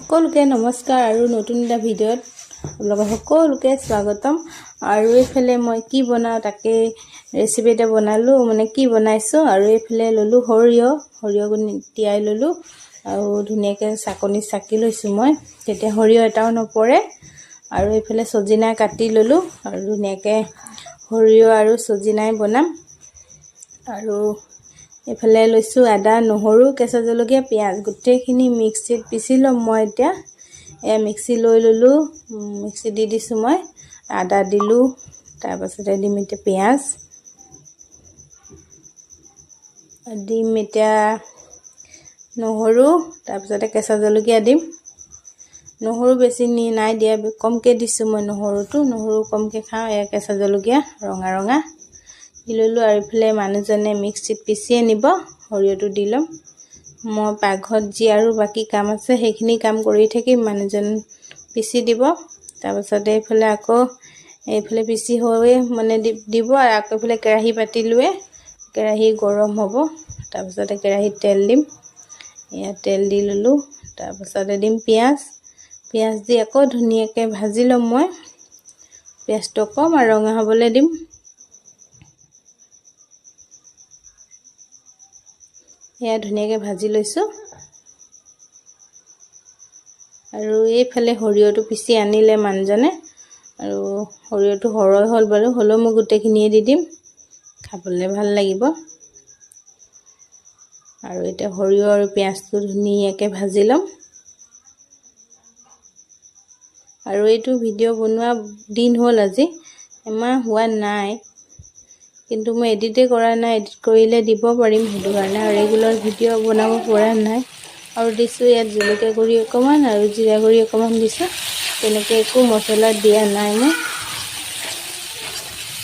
সকলোকে নমস্কাৰ আৰু নতুন এটা ভিডিঅ'ত আপোনালোকক সকলোকে স্বাগতম। আৰু এইফালে মই কি বনাওঁ তাকে ৰেচিপি এটা বনালোঁ, মানে কি বনাইছোঁ। আৰু এইফালে ল'লোঁ সৰিয়হখিনি তিয়াই ল'লোঁ আৰু ধুনীয়াকৈ চাকনি চাকি লৈছোঁ মই, তেতিয়া সৰিয়হ এটাও নপৰে। আৰু এইফালে চজিনা কাটি ল'লোঁ আৰু ধুনীয়াকৈ সৰিয়হ আৰু চজিনাই বনাম। আৰু এইফালে লৈছোঁ আদা, নহৰু, কেঁচা জলকীয়া, পিঁয়াজ, গোটেইখিনি মিক্সিত পিচি ল'ম মই। এতিয়া মিক্সি লৈ ল'লোঁ, মিক্সি দি দিছোঁ মই, আদা দিলোঁ, তাৰপাছতে দিম এতিয়া পিঁয়াজ দিম, এতিয়া নহৰু, তাৰপিছতে কেঁচা জলকীয়া দিম। নহৰু বেছি নাই দিয়া, কমকৈ দিছোঁ মই নহৰু কমকৈ খাওঁ। কেঁচা জলকীয়া ৰঙা দি ল'লোঁ। আৰু এইফালে মানুহজনে মিক্সিত পিচি আনিব, সৰিয়হটো দি ল'ম। মই পাকঘৰত যি আৰু বাকী কাম আছে সেইখিনি কাম কৰি থাকিম, মানুহজন পিচি দিব। তাৰপাছতে এইফালে পিচি হৈ মানে দিব। আৰু আকৌ এইফালে কেৰাহী পাতিলোৱে, কেৰাহী গৰম হ'ব। তাৰপাছতে কেৰাহীত তেল দিম, তেল দি ল'লোঁ। তাৰপাছতে দিম পিঁয়াজ দি আকৌ ধুনীয়াকৈ ভাজি ল'ম মই। পিঁয়াজটো অকণমান ৰঙা হ'বলৈ দিম। ধুনীয়াকৈ ভাজি লৈছোঁ। আৰু এইফালে সৰিয়হটো পিচি আনিলে মানুহজনে, আৰু সৰিয়হটো সৰহ হ'ল বাৰু, হ'লেও মই গোটেইখিনিয়ে দি দিম, খাবলৈ ভাল লাগিব। আৰু এতিয়া সৰিয়হ আৰু পিঁয়াজটো ধুনীয়াকৈ ভাজি ল'ম। আৰু এইটো ভিডিঅ' বনোৱা দিন হ'ল, আজি এমাহ হোৱা নাই, কিন্তু মই এডিটেই কৰা নাই। এডিট কৰিলে দিব পাৰিম, সেইটো কাৰণে। আৰু ৰেগুলাৰ ভিডিঅ' বনাব পৰা নাই। আৰু দিছোঁ ইয়াত জলকীয়া গুড়ি অকণমান আৰু জিৰা গুড়ি অকণমান দিছোঁ, তেনেকৈ একো মছলা দিয়া নাই মই।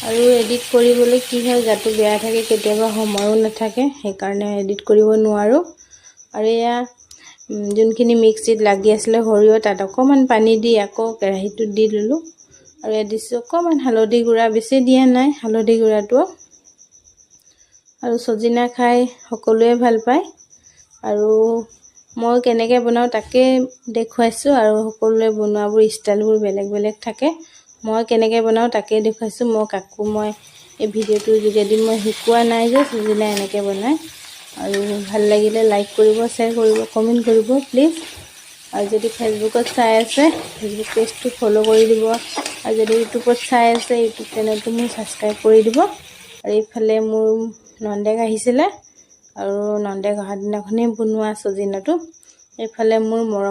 আৰু এডিট কৰিবলৈ কি হয়, গাটো বেয়া থাকে, কেতিয়াবা সময়ো নাথাকে, সেইকাৰণে এডিট কৰিব নোৱাৰোঁ। আৰু এয়া যোনখিনি মিক্সিত লাগি আছিলে সৰিয়হ, তাত অকণমান পানী দি আকৌ কেৰাহীটোত দি ল'লোঁ। আৰু ইয়াত দিছোঁ অকণমান হালধি গুড়া, বেছি দিয়া নাই হালধি গুড়াটো। আৰু চজিনা খাই সকলোৱে ভাল পায়, আৰু মই কেনেকৈ বনাওঁ তাকে দেখুৱাইছোঁ। আৰু সকলোৱে বনোৱাবোৰ ষ্টাইলবোৰ বেলেগ বেলেগ থাকে, মই কেনেকৈ বনাওঁ তাকে দেখুৱাইছোঁ। মই এই ভিডিঅ'টোৰ যোগেদি মই শিকোৱা নাই যে চজিনা এনেকৈ বনায়। আৰু ভাল লাগিলে লাইক কৰিব, শ্বেয়াৰ কৰিব, কমেণ্ট কৰিব প্লিজ। আৰু যদি ফেচবুকত চাই আছে, ফেচবুক পেজটো ফ'ল' কৰি দিব। আৰু যদি ইউটিউবত চাই আছে, ইউটিউব চেনেলটো মোৰ ছাবস্ক্ৰাইব কৰি দিব। আৰু এইফালে মোৰ নন্দেক আহিছিলে, আৰু নন্দেক অহা দিনাখনেই বনোৱা চজিনাটো। এইফালে মোৰ মৰম